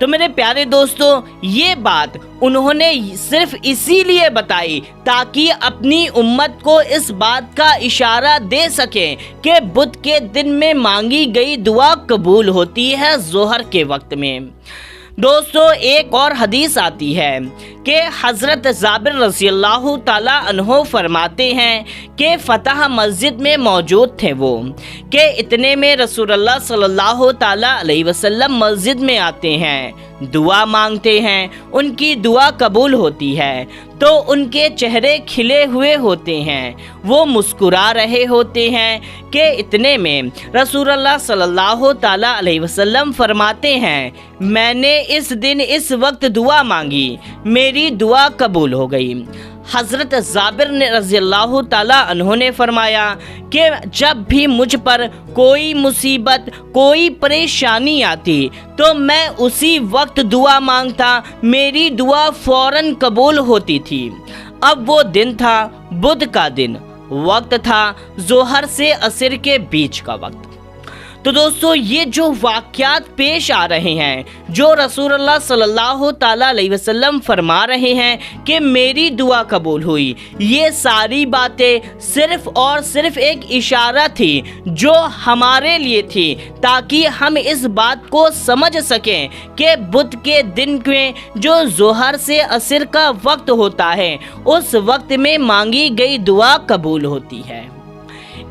تو میرے پیارے دوستوں، یہ بات انہوں نے صرف اسی لیے بتائی تاکہ اپنی امت کو اس بات کا اشارہ دے سکیں کہ بدھ کے دن میں مانگی گئی دعا قبول ہوتی ہے ظہر کے وقت میں۔ دوستو، ایک اور حدیث آتی ہے کہ حضرت جابر رضی اللہ تعالی عنہ فرماتے ہیں کہ فتح مسجد میں موجود تھے وہ، کہ اتنے میں رسول اللہ صلی اللہ تعالی علیہ وسلم مسجد میں آتے ہیں، دعا مانگتے ہیں، ان کی دعا قبول ہوتی ہے تو ان کے چہرے کھلے ہوئے ہوتے ہیں، وہ مسکرا رہے ہوتے ہیں کہ اتنے میں رسول اللہ صلی اللہ تعالی علیہ وسلم فرماتے ہیں، میں نے اس دن اس وقت دعا مانگی، میری دعا قبول ہو گئی۔ حضرت جابر نے رضی اللہ تعالی عنہ نے فرمایا کہ جب بھی مجھ پر کوئی مصیبت، کوئی پریشانی آتی تو میں اسی وقت دعا مانگتا، میری دعا فوراً قبول ہوتی تھی۔ اب وہ دن تھا بدھ کا دن، وقت تھا ظہر سے عصر کے بیچ کا وقت۔ تو دوستو، یہ جو واقعات پیش آ رہے ہیں، جو رسول اللہ صلی اللہ تعالی علیہ وسلم فرما رہے ہیں کہ میری دعا قبول ہوئی، یہ ساری باتیں صرف اور صرف ایک اشارہ تھی جو ہمارے لیے تھی تاکہ ہم اس بات کو سمجھ سکیں کہ بدھ کے دن میں جو ظہر سے عصر کا وقت ہوتا ہے، اس وقت میں مانگی گئی دعا قبول ہوتی ہے۔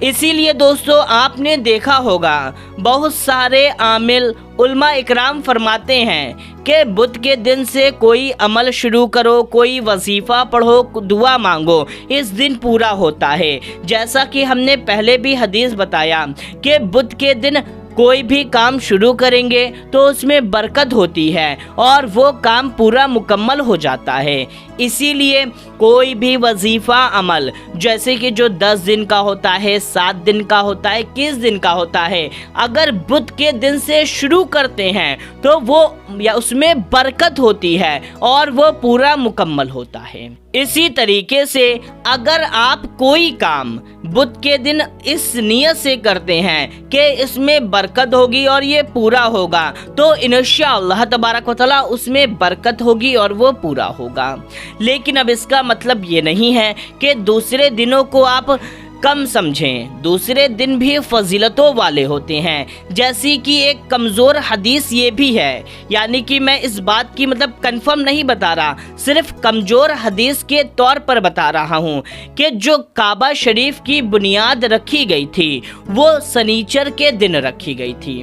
اسی لیے دوستو، آپ نے دیکھا ہوگا بہت سارے عامل علماء اکرام فرماتے ہیں کہ بدھ کے دن سے کوئی عمل شروع کرو، کوئی وظیفہ پڑھو، دعا مانگو، اس دن پورا ہوتا ہے۔ جیسا کہ ہم نے پہلے بھی حدیث بتایا کہ بدھ کے دن کوئی بھی کام شروع کریں گے تو اس میں برکت ہوتی ہے اور وہ کام پورا مکمل ہو جاتا ہے۔ اسی لیے کوئی بھی وظیفہ عمل، جیسے کہ جو 10 دن کا ہوتا ہے، 7 دن کا ہوتا ہے، 21 دن کا ہوتا ہے، اگر بدھ کے دن سے شروع کرتے ہیں تو وہ اس میں برکت ہوتی ہے اور وہ پورا مکمل ہوتا ہے۔ اسی طریقے سے اگر آپ کوئی کام بدھ کے دن اس نیت سے کرتے ہیں کہ اس میں برکت ہوگی اور یہ پورا ہوگا، تو انشاءاللہ تبارک و تعالیٰ اس میں برکت ہوگی اور وہ پورا ہوگا۔ لیکن اب اس کا مطلب یہ نہیں ہے کہ دوسرے دنوں کو آپ کم سمجھیں، دوسرے دن بھی فضیلتوں والے ہوتے ہیں۔ جیسی کہ ایک کمزور حدیث یہ بھی ہے، یعنی کہ میں اس بات کی کنفرم نہیں بتا رہا، صرف کمزور حدیث کے طور پر بتا رہا ہوں کہ جو کعبہ شریف کی بنیاد رکھی گئی تھی وہ سنیچر کے دن رکھی گئی تھی۔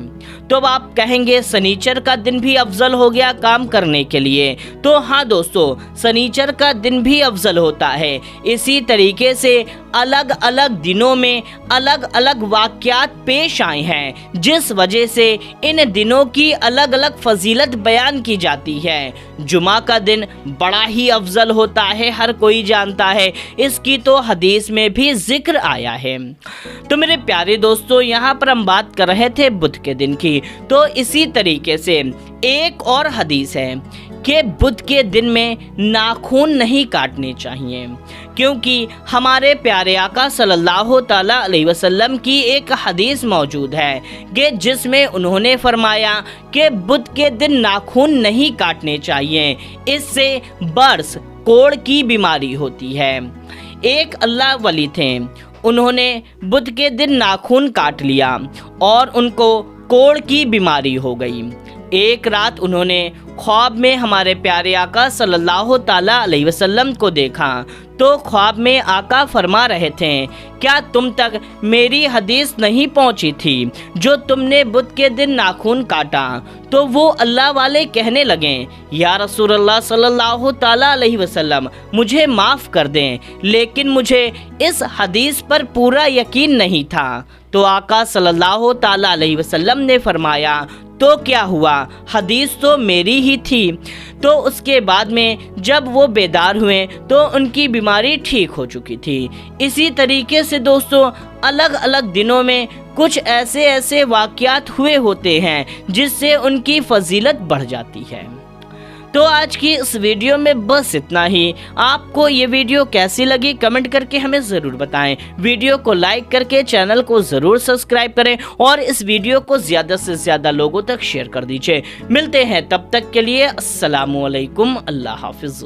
تو اب آپ کہیں گے سنیچر کا دن بھی افضل ہو گیا کام کرنے کے لیے، تو ہاں دوستو، سنیچر کا دن بھی افضل ہوتا ہے۔ اسی طریقے سے الگ الگ دنوں میں الگ الگ واقعات پیش آئے ہیں، جس وجہ سے ان دنوں کی الگ الگ فضیلت بیان کی جاتی ہے۔ جمعہ کا دن بڑا ہی افضل ہوتا ہے، ہر کوئی جانتا ہے، اس کی تو حدیث میں بھی ذکر آیا ہے۔ تو میرے پیارے دوستو، یہاں پر ہم بات کر رہے تھے بدھ کے دن کی، تو اسی طریقے سے ایک اور حدیث ہے کہ بدھ کے دن میں ناخن نہیں کاٹنے چاہیے، کیونکہ ہمارے پیارے آقا صلی اللہ تعالی علیہ وسلم کی ایک حدیث موجود ہے کہ جس میں انہوں نے فرمایا کہ بدھ کے دن ناخن نہیں کاٹنے چاہیے، اس سے برس کوڑ کی بیماری ہوتی ہے۔ ایک اللہ ولی تھے، انہوں نے بدھ کے دن ناخن کاٹ لیا اور ان کو کوڑ کی بیماری ہو گئی۔ ایک رات انہوں نے خواب میں ہمارے پیارے آقا صلی اللہ تعالی علیہ وسلم کو دیکھا، تو خواب میں آقا فرما رہے تھے، کیا تم تک میری حدیث نہیں پہنچی تھی جو تم نے بدھ کے دن ناخن کاٹا؟ تو وہ اللہ والے کہنے لگے، یا رسول اللہ صلی اللہ تعالی علیہ وسلم، مجھے معاف کر دیں، لیکن مجھے اس حدیث پر پورا یقین نہیں تھا۔ تو آقا صلی اللہ تعالی علیہ وسلم نے فرمایا، تو کیا ہوا، حدیث تو میری ہی تھی۔ تو اس کے بعد میں جب وہ بیدار ہوئے تو ان کی بیماری ٹھیک ہو چکی تھی۔ اسی طریقے سے دوستو، الگ الگ دنوں میں کچھ ایسے واقعات ہوئے ہوتے ہیں جس سے ان کی فضیلت بڑھ جاتی ہے۔ تو آج کی اس ویڈیو میں بس اتنا ہی. آپ کو یہ ویڈیو کیسی لگی کمنٹ کر کے ہمیں ضرور بتائیں. ویڈیو کو لائک کر کے چینل کو ضرور سبسکرائب کریں اور اس ویڈیو کو زیادہ سے زیادہ لوگوں تک شیئر کر دیجئے. ملتے ہیں تب تک کے لیے السلام علیکم. اللہ حافظ.